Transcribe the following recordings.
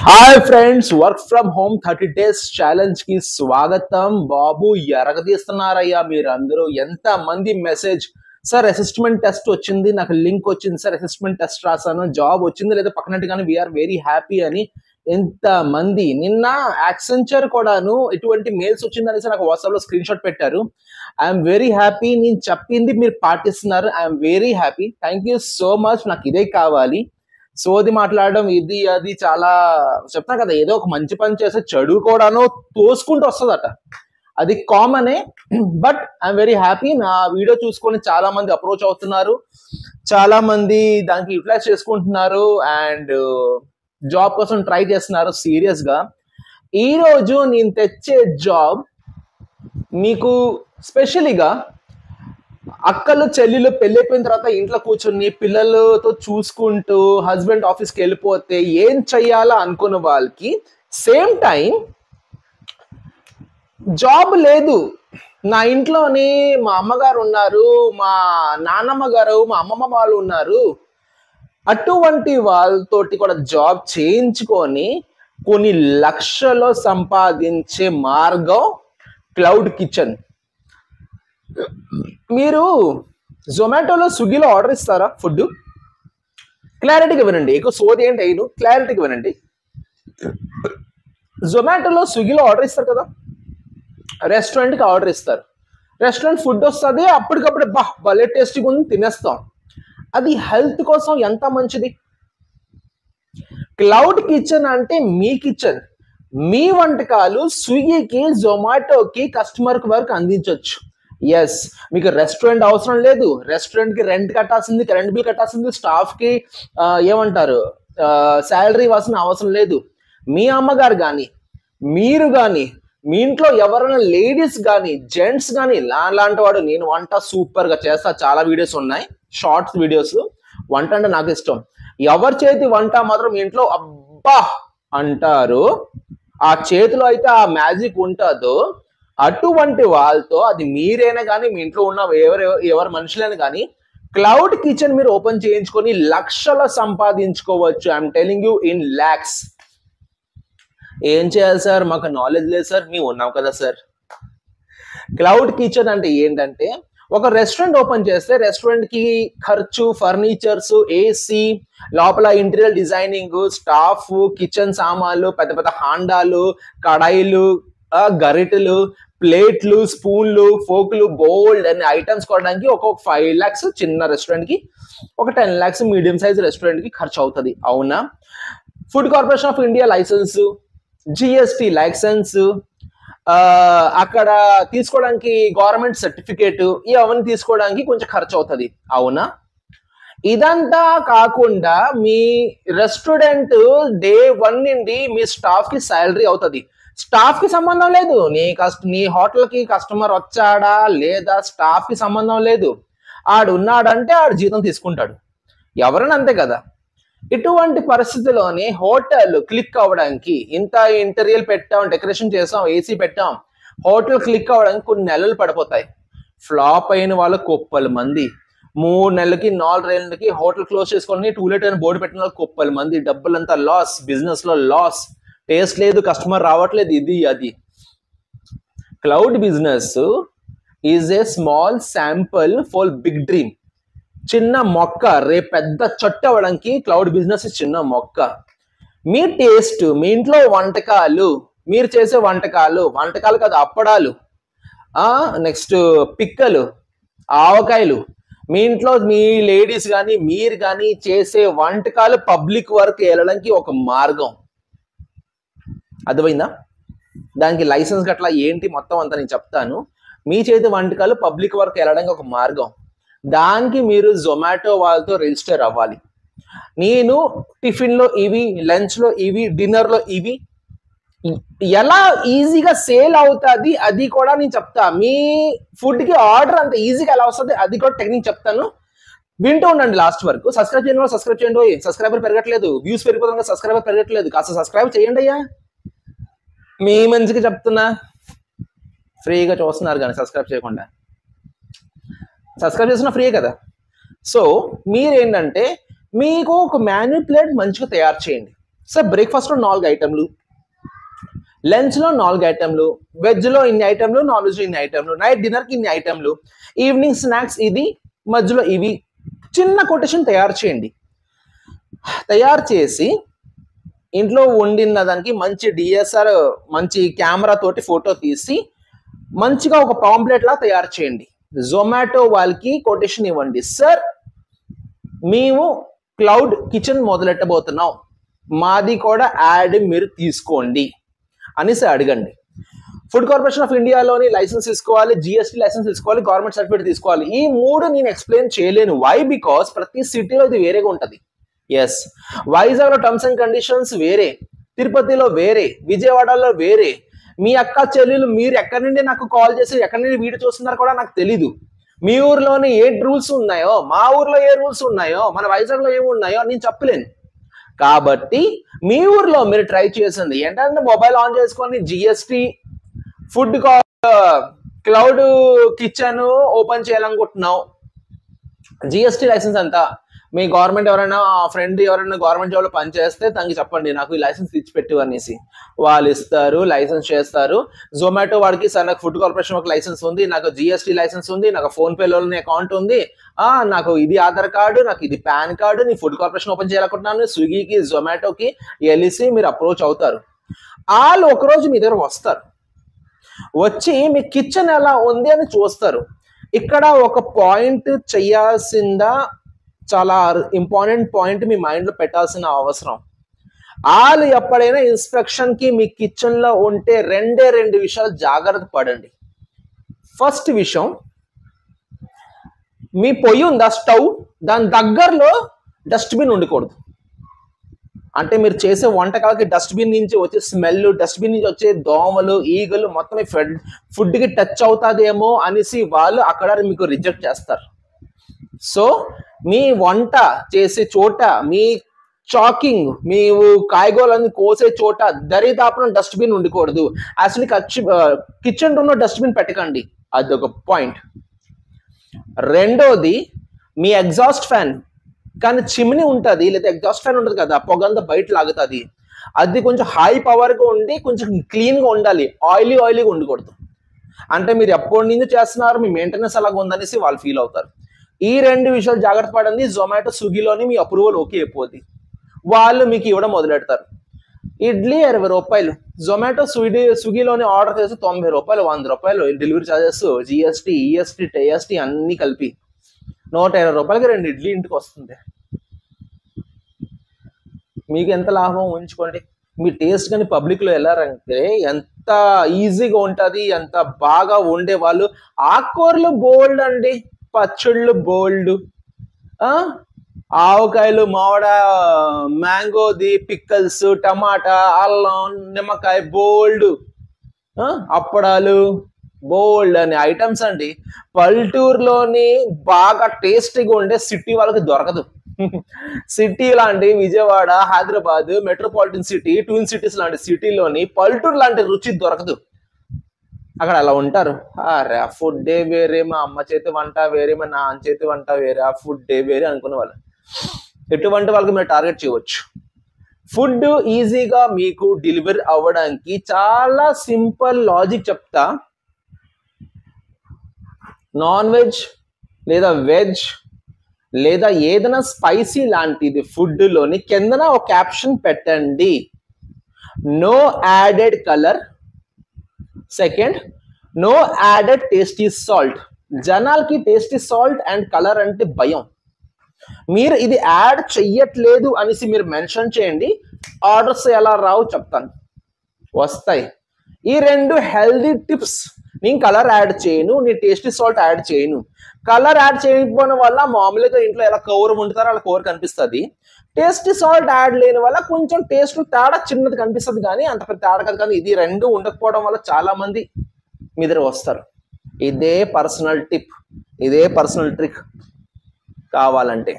Hi friends, work from home 30 days challenge కి స్వాగతం. బాబు ఎరగదీస్తున్నారయ్యా మీరు అందరూ. ఎంత మంది మెసేజ్, సార్ అసెస్మెంట్ టెస్ట్ వచ్చింది, నాకు లింక్ వచ్చింది సార్, అసెస్మెంట్ టెస్ట్ రాసాను, జాబ్ వచ్చింది లేదా పక్కనట్టుగానే వీఆర్ వెరీ హ్యాపీ అని ఎంత మంది. నిన్న యాక్సెంచర్ కూడాను ఇటువంటి మెయిల్స్ వచ్చిందనేసి నాకు వాట్సాప్ లో స్క్రీన్ షాట్ పెట్టారు. ఐఎమ్ వెరీ హ్యాపీ, నేను చెప్పింది మీరు పాటిస్తున్నారు. I'm very happy, thank you so much. నాకు ఇదే కావాలి. సోది మాట్లాడడం ఇది అది చాలా చెప్తా కదా, ఏదో ఒక మంచి పని చేస్తే చెడు కూడాను తోసుకుంటూ వస్తుందట, అది కామనే. But I'm very happy. నా వీడియో చూసుకొని చాలా మంది అప్రోచ్ అవుతున్నారు, చాలా మంది దానికి యూటిలైజ్ చేసుకుంటున్నారు అండ్ జాబ్ కోసం ట్రై చేస్తున్నారు సీరియస్ గా. ఈ రోజు నేను తెచ్చే జాబ్ మీకు స్పెషలీగా అక్కలు చెల్లెలు పెళ్లి అయిపోయిన తర్వాత ఇంట్లో కూర్చుని పిల్లలతో చూసుకుంటూ హస్బెండ్ ఆఫీస్కి వెళ్ళిపోతే ఏం చెయ్యాలా అనుకున్న వాళ్ళకి, సేమ్ టైం జాబ్ లేదు, నా ఇంట్లోని మా అమ్మగారు ఉన్నారు, మా నాన్నమ్మ గారు, మా అమ్మమ్మ వాళ్ళు ఉన్నారు, అటువంటి వాళ్ళతోటి కూడా జాబ్ చేయించుకొని కొన్ని లక్షలు సంపాదించే మార్గం క్లౌడ్ కిచెన్. మీరు జొమాటోలో స్విగ్గీలో ఆర్డర్ ఇస్తారా ఫుడ్? క్లారిటీగా వినండి, ఎక్కువ సోది ఏంటి అయిను, క్లారిటీగా వినండి. జొమాటోలో స్విగ్గీలో ఆర్డర్ ఇస్తారు కదా, రెస్టారెంట్కి ఆర్డర్ ఇస్తారు, రెస్టారెంట్ ఫుడ్ వస్తుంది, అప్పటికప్పుడు భలే టేస్టీగా ఉంది తినేస్తాం. అది హెల్త్ కోసం ఎంత మంచిది. క్లౌడ్ కిచెన్ అంటే మీ కిచెన్, మీ వంటకాలు స్విగ్గీకి జొమాటోకి కస్టమర్కి వరకు అందించవచ్చు. ఎస్, మీకు రెస్టారెంట్ అవసరం లేదు, రెస్టారెంట్ కి రెంట్ కట్టాల్సింది, కరెంట్ బిల్ కట్టాల్సింది, స్టాఫ్ కి ఏమంటారు శాలరీ ఇవ్వాల్సిన అవసరం లేదు. మీ అమ్మగారు కానీ, మీరు కానీ, మీ ఇంట్లో ఎవరైనా లేడీస్ కానీ, జెంట్స్ కానీ, లాంటి వాడు, నేను వంట సూపర్ గా చేస్తా, చాలా వీడియోస్ ఉన్నాయి, షార్ట్స్ వీడియోస్. వంట అంటే నాకు ఇష్టం. ఎవరి చేతి వంట మాత్రం మీ ఇంట్లో అబ్బా అంటారు, ఆ చేతిలో అయితే ఆ మ్యాజిక్ ఉంటుందో అటువంటి వాళ్ళతో, అది మీరైనా కానీ మీ ఇంట్లో ఉన్న ఎవరి మనుషులైనా కానీ, క్లౌడ్ కిచెన్ మీరు ఓపెన్ చేయించుకొని లక్షలు సంపాదించుకోవచ్చు. I'm telling you, in lakhs. ఏం చేయాలి సార్, మాకు నాలెడ్జ్ లేదు సార్, మేము ఉన్నాం కదా సార్. క్లౌడ్ కిచెన్ అంటే ఏంటంటే, ఒక రెస్టారెంట్ ఓపెన్ చేస్తే రెస్టారెంట్ కి ఖర్చు, ఫర్నిచర్స్, ఏసీ, లోపల ఇంటీరియర్ డిజైనింగ్, స్టాఫ్, కిచెన్ సామాన్లు, పెద్ద పెద్ద హాండాలు, కడాయిలు, గరిటెలు, ప్లేట్లు, స్పూన్లు, ఫోకులు, బోల్డ్ అనే ఐటమ్స్ కొనడానికి ఒక 5 lakhs చిన్న రెస్టారెంట్ కి, ఒక 10 lakhs మీడియం సైజ్ రెస్టారెంట్ కి ఖర్చు అవుతుంది. అవునా? Food corporation of India licence, GST licence, అక్కడ తీసుకోవడానికి గవర్నమెంట్ సర్టిఫికేట్, ఇవన్నీ తీసుకోవడానికి కొంచెం ఖర్చు అవుతుంది. అవునా? ఇదంతా కాకుండా మీ రెస్టారెంట్ డే 1 నుండి మీ స్టాఫ్ కి శాలరీ అవుతుంది. స్టాఫ్ కి సంబంధం లేదు, నీ హోటల్ కి కస్టమర్ వచ్చాడా లేదా స్టాఫ్ కి సంబంధం లేదు, ఆడు ఉన్నాడంటే ఆడు జీతం తీసుకుంటాడు, ఎవరైనా అంతే కదా. ఇటువంటి పరిస్థితిలోనే హోటల్ క్లిక్ అవ్వడానికి, ఇంత ఇంటీరియర్ పెట్టాం, డెకరేషన్ చేసాం, ఏసీ పెట్టాం, హోటల్ క్లిక్ అవ్వడానికి కొన్ని నెలలు పడిపోతాయి. ఫ్లాప్ అయిన వాళ్ళు కుప్పల మంది, 3 నెలలకి 4 నెలలకి హోటల్ క్లోజ్ చేసుకొని టూలెట్ అని బోర్డు పెట్టిన వాళ్ళు కుప్పల మంది, డబ్బులంతా లాస్, బిజినెస్ లో లాస్, టేస్ట్ లేదు, కస్టమర్ రావట్లేదు, ఇది అది. Cloud business is a small sample for big dream. చిన్న మొక్క రేపు పెద్ద చెట్టు అవ్వడానికి క్లౌడ్ బిజినెస్ చిన్న మొక్క. మీ టేస్ట్, మీ ఇంట్లో వంటకాలు, మీరు చేసే వంటకాలు కాదు, అప్పడాలు, నెక్స్ట్ పిక్కలు, ఆవకాయలు, మీ ఇంట్లో మీ లేడీస్ కానీ మీరు కానీ చేసే వంటకాలు పబ్లిక్ వరకు వెళ్ళడానికి ఒక మార్గం. అర్థమైందా? దానికి లైసెన్స్ గట్లా ఏంటి మొత్తం అంతా నేను చెప్తాను. మీ చేతి వంటకాలు పబ్లిక్ వరకు వెళ్ళడానికి ఒక మార్గం. దానికి మీరు జొమాటో వాళ్ళతో రిజిస్టర్ అవ్వాలి. నేను టిఫిన్లో ఇవి, లంచ్లో ఇవి, డిన్నర్లో ఇవి, ఎలా ఈజీగా సేల్ అవుతుంది అది కూడా నేను చెప్తా. మీ ఫుడ్కి ఆర్డర్ అంత ఈజీగా ఎలా వస్తుంది అది కూడా టెక్నిక్ చెప్తాను, వింటూ ఉండండి లాస్ట్ వరకు. సబ్స్క్రైబ్ చేయండి, సబ్స్క్రైబ్ చేయండి. సబ్స్క్రైబర్ పెరగట్లేదు, వ్యూస్ పెరిగిపోతుంది, సబ్స్క్రైబర్ పెరగట్లేదు, కాస్త సబ్స్క్రైబ్ చేయండి అయ్యా. మీ మంచిగా చెప్తున్నా, ఫ్రీగా చూస్తున్నారు కానీ సబ్స్క్రైబ్ చేయకుండా. సబ్స్క్రైబ్ చేసిన ఫ్రీ కదా. సో మీరేంటంటే మీకు ఒక మాన్యుప్లేట్ మంచిగా తయారు చేయండి. సార్ బ్రేక్ఫాస్ట్ లో 4 ఐటెంలు, లంచ్ లో 4 ఐటెంలు, వెజ్ లో ఇన్ని ఐటెంలు, నాన్ వెజ్ లో ఇన్ని ఐటెంలు, నైట్ డిన్నర్ కి ఇన్ని ఐటెంలు, ఈవినింగ్ స్నాక్స్ ఇది, మధ్యలో ఇవి. చిన్న కొటేషన్ తయారు చేయండి. తయారు చేసి ఇంట్లో వండిన దానికి మంచి డిఎస్ఆర్ మంచి కెమెరా తోటి ఫోటో తీసి మంచిగా ఒక పాంప్లెట్ లా తయారు చేయండి. జొమాటో వాళ్ళకి కొటేషన్ ఇవ్వండి, సార్ మేము క్లౌడ్ కిచెన్ మొదలెట్టబోతున్నాం, మాది కూడా యాడ్ మీరు తీసుకోండి అనేసి అడగండి. ఫుడ్ కార్పొరేషన్ ఆఫ్ ఇండియాలోని లైసెన్స్ తీసుకోవాలి, జిఎస్టీ లైసెన్స్ తీసుకోవాలి, గవర్నమెంట్ సర్టిఫికేట్ తీసుకోవాలి. ఈ 3 నేను ఎక్స్ప్లెయిన్ చేయలేను. వై? బికాస్ ప్రతి సిటీలో ఇది వేరేగా ఉంటుంది. ఎస్, వైజాగ్ లో టర్మ్స్ అండ్ కండిషన్స్ వేరే, తిరుపతిలో వేరే, విజయవాడలో వేరే. మీ అక్క చెల్లెలు మీరు ఎక్కడి నుండి నాకు కాల్ చేసి ఎక్కడి నుండి వీడియో చూస్తున్నారో కూడా నాకు తెలీదు. మీ ఊర్లోని ఏ రూల్స్ ఉన్నాయో, మా ఊర్లో ఏ రూల్స్ ఉన్నాయో, మన వైజాగ్ లో ఏమి ఉన్నాయో నేను చెప్పలేను. కాబట్టి మీ ఊర్లో మీరు ట్రై చేసింది ఏంటంటే మొబైల్ ఆన్ చేసుకొని GST food cloud kitchen open చేయాలనుకుంటున్నావు, జిఎస్టీ లైసెన్స్ అంతా మీ గవర్నమెంట్ ఎవరైనా ఫ్రెండ్ ఎవరైనా గవర్నమెంట్ జాబ్లో పనిచేస్తే తనకి చెప్పండి నాకు ఈ లైసెన్స్ ఇచ్చిపెట్టు అనేసి, వాళ్ళు ఇస్తారు, లైసెన్స్ చేస్తారు. జొమాటో వాడికి సార్ నాకు ఫుడ్ కార్పొరేషన్ ఒక లైసెన్స్ ఉంది, నాకు జిఎస్టీ లైసెన్స్ ఉంది, నాకు ఫోన్పేలోని అకౌంట్ ఉంది, నాకు ఇది ఆధార్ కార్డు, నాకు ఇది పాన్ కార్డు, నీ ఫుడ్ కార్పొరేషన్ ఓపెన్ చేయాలనుకుంటున్నాను. స్విగ్గీకి జొమాటోకి వెళ్ళి మీరు అప్రోచ్ అవుతారు. వాళ్ళు ఒకరోజు మీ దగ్గర వస్తారు, వచ్చి మీ కిచెన్ ఎలా ఉంది అని చూస్తారు. ఇక్కడ ఒక పాయింట్ చేయాల్సిందా, చాలా ఇంపార్టెంట్ పాయింట్ మీ మైండ్ లో పెట్టాల్సిన అవసరం. వాళ్ళు ఎప్పుడైనా ఇన్స్పెక్షన్ కి మీ కిచెన్ లో ఉంటే 2 విషయాలు జాగ్రత్త పడండి. ఫస్ట్ విషయం, మీ పొయ్యి ఉందా స్టవ్, దాని దగ్గరలో డస్ట్బిన్ ఉండకూడదు. అంటే మీరు చేసే వంటకాలకి డస్ట్బిన్ నుంచి వచ్చే స్మెల్, డస్ట్బిన్ నుంచి వచ్చే దోమలు, ఈగలు మొత్తం ఫుడ్ కి టచ్ అవుతాదేమో అనేసి వాళ్ళు అక్కడ మీకు రిజెక్ట్ చేస్తారు. సో మీ వంట చేసే చోట, మీ చాకింగ్, మీరు కాయగూరలను కోసే చోట దరిదాపున డస్ట్బిన్ ఉండకూడదు. యాక్చువల్లీ కిచెన్ రూమ్ లో డస్ట్బిన్ పెట్టకండి, అదొక పాయింట్. రెండోది, మీ ఎగ్జాస్ట్ ఫ్యాన్ కానీ చిమ్నీ ఉంటుంది లేదా ఎగ్జాస్ట్ ఫ్యాన్ ఉంటుంది కదా, పొగంతా బయట లాగుతుంది, అది కొంచెం హై పవర్గా ఉండి కొంచెం క్లీన్గా ఉండాలి, ఆయిలీగా ఉండకూడదు. అంటే మీరు ఎప్పటి నుంచి చేస్తున్నారు, మీ మెయింటెనెన్స్ అలాగ ఉందనేసి వాళ్ళు ఫీల్ అవుతారు. ఈ 2 విషయాలు జాగ్రత్త పడండి. జొమాటో స్విగ్గీలోని మీ అప్రూవల్ ఓకే అయిపోద్ది, వాళ్ళు మీకు ఇవ్వడం మొదలెడతారు. ఇడ్లీ 20 రూపాయలు, జొమాటో స్విగ్గీలోని ఆర్డర్ చేస్తే 90 రూపాయలు, 100 రూపాయలు delivery charges, GST, EST, TST అన్ని కలిపి 120 రూపాయలకి 2 ఇడ్లీ ఇంటికి వస్తుంది. మీకు ఎంత లాభం ఉంచుకోండి. మీ టేస్ట్ కానీ పబ్లిక్లో వెళ్ళారంటే ఎంత ఈజీగా ఉంటుంది, ఎంత బాగా వండే వాళ్ళు. ఆకుకూరలు బోల్డ్ అండి, పచ్చళ్ళు బోల్డ్, ఆవకాయలు, మామిడ, మ్యాంగోది పిక్కల్స్, టమాటా, అల్లం, నిమ్మకాయ బోల్డ్, అప్పడాలు బోల్డ్ అనే ఐటమ్స్ అండి. పల్లెటూరులోని బాగా టేస్టీగా ఉండే సిటీ వాళ్ళకి దొరకదు. సిటీ లాంటి Vijayawada, Hyderabad, metropolitan city, twin cities లాంటి సిటీలోని పల్లెటూరు లాంటి రుచి దొరకదు. అక్కడ అలా ఉంటారు. అరే ఆ ఫుడ్డే వేరే, మా అమ్మ చేతి వంట వేరే, మా నాన్న చేతి వంట వేరే, ఆ ఫుడ్డే వేరే అనుకునే వాళ్ళు. ఎటువంటి వాళ్ళకి మీరు టార్గెట్ చేయవచ్చు. ఫుడ్ ఈజీగా మీకు డెలివరీ అవ్వడానికి చాలా సింపుల్ లాజిక్ చెప్తా. నాన్ వెజ్ లేదా వెజ్ లేదా ఏదైనా స్పైసీ లాంటిది ఫుడ్లోని కిందన ఒక క్యాప్షన్ పెట్టండి, no added colour. Second, no added tasty salt. జనాలకి టేస్టీ సాల్ట్ అండ్ కలర్ అంటే భయం. మీరు ఇది యాడ్ చెయ్యట్లేదు అనేసి మీరు మెన్షన్ చేయండి, ఆర్డర్స్ ఎలా రావు చెప్తాను, వస్తాయి. ఈ 2 హెల్దీ టిప్స్. నేను కలర్ యాడ్ చేయను, నీ టేస్టీ సాల్ట్ యాడ్ చేయను. కలర్ యాడ్ చేయకపోవడం వల్ల మామూలుగా ఇంట్లో ఎలా కవర్ వండుతారో అలా కవర్ కనిపిస్తుంది. టేస్టీ సాల్ట్ యాడ్ లేని వల్ల కొంచెం టేస్ట్ తేడా చిన్నది కనిపిస్తుంది, కానీ అంత పెద్ద తేడా కాదు. కానీ ఇది 2 ఉండకపోవడం వల్ల చాలా మంది మీ దగ్గర వస్తారు. ఇదే పర్సనల్ టిప్, ఇదే పర్సనల్ ట్రిక్ కావాలంటే.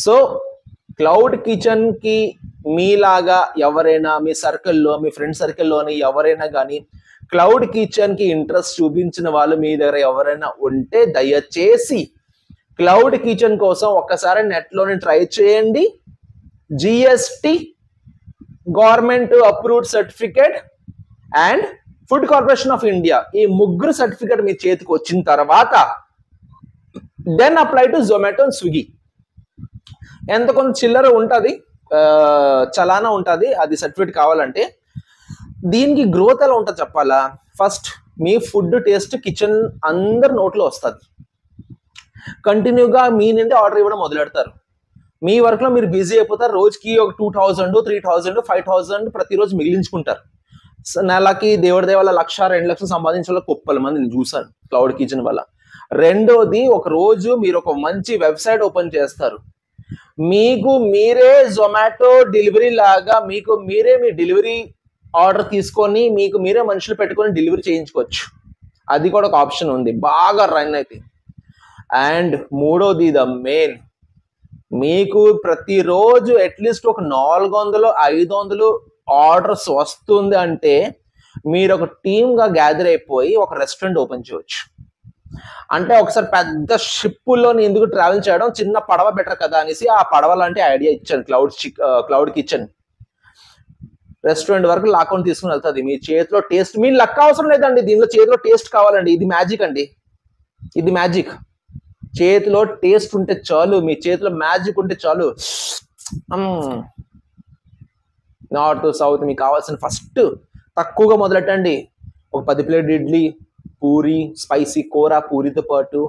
సో క్లౌడ్ కిచెన్ కి మీలాగా ఎవరైనా మీ సర్కిల్లో, మీ ఫ్రెండ్ సర్కిల్లోని ఎవరైనా కానీ క్లౌడ్ కిచెన్ కి ఇంట్రెస్ట్ చూపించిన వాళ్ళు మీ దగ్గర ఎవరైనా ఉంటే దయచేసి క్లౌడ్ కిచెన్ కోసం ఒక్కసారి నెట్లోని ట్రై చేయండి. GST government approved certificate and food corporation of India, ఈ ముగ్గురు సర్టిఫికేట్ మీ చేతికి వచ్చిన తర్వాత then apply to Zomato and Swiggy. ఎంత కొంత చిల్లర ఉంటుంది, చలానా ఉంటుంది, అది సర్టిఫికేట్ కావాలంటే. దీనికి గ్రోత్ ఎలా ఉంటుంది చెప్పాలా? ఫస్ట్ మీ ఫుడ్ టేస్ట్ కిచెన్ అందరు నోట్లో వస్తుంది. కంటిన్యూగా మీ నుండి ఆర్డర్ ఇవ్వడం మొదలెడతారు. మీ వర్క్లో మీరు బిజీ అయిపోతారు. రోజుకి ఒక 2000, 3000, 5000 ప్రతిరోజు మిగిలించుకుంటారు. నెలకి దేవుడి దేవాల 1,00,000, 2,00,000 సంపాదించే వాళ్ళ కుప్పల మంది నేను చూసాను క్లౌడ్ కిచెన్ వల్ల. రెండోది, ఒక రోజు మీరు ఒక మంచి వెబ్సైట్ ఓపెన్ చేస్తారు. మీకు మీరే జొమాటో డెలివరీ లాగా మీకు మీరే మీ డెలివరీ ఆర్డర్ తీసుకొని మీకు మీరే మనుషులు పెట్టుకొని డెలివరీ చేయించుకోవచ్చు. అది కూడా ఒక ఆప్షన్ ఉంది, బాగా రన్ అయితే. అండ్ మూడోది, ద మెయిన్, మీకు ప్రతిరోజు అట్లీస్ట్ ఒక 400, 500 ఆర్డర్స్ వస్తుంది అంటే మీరు ఒక టీమ్గా గ్యాదర్ అయిపోయి ఒక రెస్టారెంట్ ఓపెన్ చేయవచ్చు. అంటే ఒకసారి పెద్ద షిప్పుల్లోని ఎందుకు ట్రావెల్ చేయడం, చిన్న పడవ బెటర్ కదా అనేసి ఆ పడవ లాంటి ఐడియా ఇచ్చాను క్లౌడ్ కిచెన్. రెస్టారెంట్ వరకు లాక్కొని తీసుకుని వెళ్తుంది. మీ చేతిలో టేస్ట్, మీ లక్ అవసరం లేదండి, దీనిలో చేతిలో టేస్ట్ కావాలండి. ఇది మ్యాజిక్ అండి, ఇది మ్యాజిక్. చేతిలో టేస్ట్ ఉంటే చాలు, మీ చేతిలో మ్యాజిక్ ఉంటే చాలు. నార్త్ సౌత్ మీకు కావాల్సిన ఫస్ట్ తక్కువగా మొదలెట్టండి. ఒక 10 ప్లేట్ ఇడ్లీ, పూరి, స్పైసీ కూర పూరితో పాటు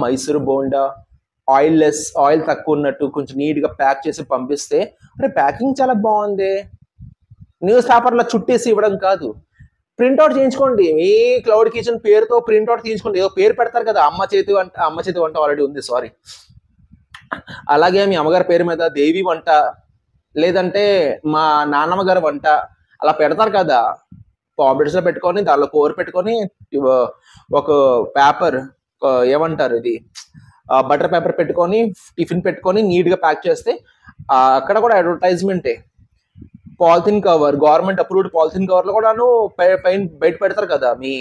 మైసూర్ బోండా, ఆయిల్ తక్కువ ఉన్నట్టు కొంచెం నీట్గా ప్యాక్ చేసి పంపిస్తే, అరే ప్యాకింగ్ చాలా బాగుంది, న్యూస్ పేపర్లో చుట్టేసి ఇవ్వడం కాదు, ప్రింట్అవుట్ చేయించుకోండి. మీ క్లౌడ్ కిచెన్ పేరుతో ప్రింట్అవుట్ తీయించుకోండి. ఏదో పేరు పెడతారు కదా, అమ్మ చేతి వంట ఆల్రెడీ ఉంది, సారీ. అలాగే మీ అమ్మగారి పేరు మీద దేవి వంట, లేదంటే మా నాన్నమ్మ గారి వంట అలా పెడతారు కదా, పాంప్లెట్స్లో పెట్టుకొని దానిలో కూర పెట్టుకొని ఒక పేపర్, ఏమంటారు ఇది, బటర్ పేపర్ పెట్టుకొని టిఫిన్ పెట్టుకొని నీట్గా ప్యాక్ చేస్తే అక్కడ కూడా అడ్వర్టైజ్మెంటే. Polythene cover, government approved polythene కవర్లో కూడాను బయట పెడతారు కదా, మీ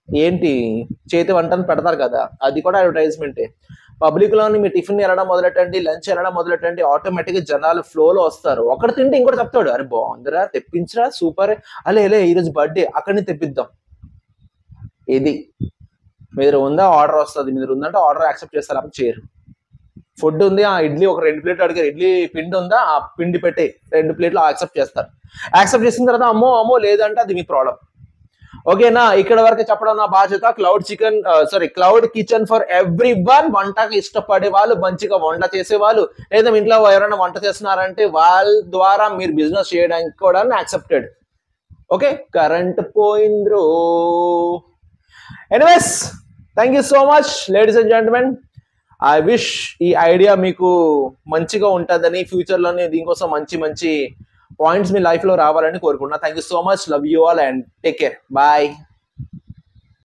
ఏంటి చేతి వంటను పెడతారు కదా, అది కూడా అడ్వర్టైజ్మెంటే. పబ్లిక్లోని మీ టిఫిన్ వెళ్ళడం మొదలెట్టండి, లంచ్ వెళ్ళడం మొదలెట్టండి, ఆటోమేటిక్గా జనాలు ఫ్లోలో వస్తారు. ఒకటి తింటే ఇంకోటి చెప్తాడు, అరే బాగుందిరా, తెప్పించరా, సూపర్, అలే ఈరోజు బర్త్డే, అక్కడి నుంచి తెప్పిద్దాం. ఇది మీరు ఉందా ఆర్డర్ వస్తుంది, మీరు ఉందంటే ఆర్డర్ యాక్సెప్ట్ చేస్తారు, అప్పుడు చేయరు. ఫుడ్ ఉంది, ఆ ఇడ్లీ ఒక 2 ప్లేట్లు అడిగారు, ఇడ్లీ పిండి ఉందా, ఆ పిండి పెట్టి 2 ప్లేట్లు యాక్సెప్ట్ చేస్తారు. యాక్సెప్ట్ చేసిన తర్వాత అమ్మో లేదంటే అది మీ ప్రాబ్లం. ఓకేనా? ఇక్కడ వరకు చెప్పడం నా బాధ్యత. Cloud kitchen for every one. వంటకి ఇష్టపడే వాళ్ళు, మంచిగా వంట చేసే వాళ్ళు, లేదా ఇంట్లో ఎవరైనా వంట చేస్తున్నారంటే వాళ్ళ ద్వారా మీరు బిజినెస్ చేయడానికి కూడా యాక్సెప్టెడ్. ఓకే, కరెంట్ పోయింద్రో. Anyways, thank you so much ladies and gentlemen. I wish ఈ ఐడియా మీకు మంచిగా ఉంటుందని, ఫ్యూచర్లోనే దీనికోసం మంచి పాయింట్స్ మీ లైఫ్లో రావాలని కోరుకుంటున్నా. Thank you so much, love you all and take care, bye.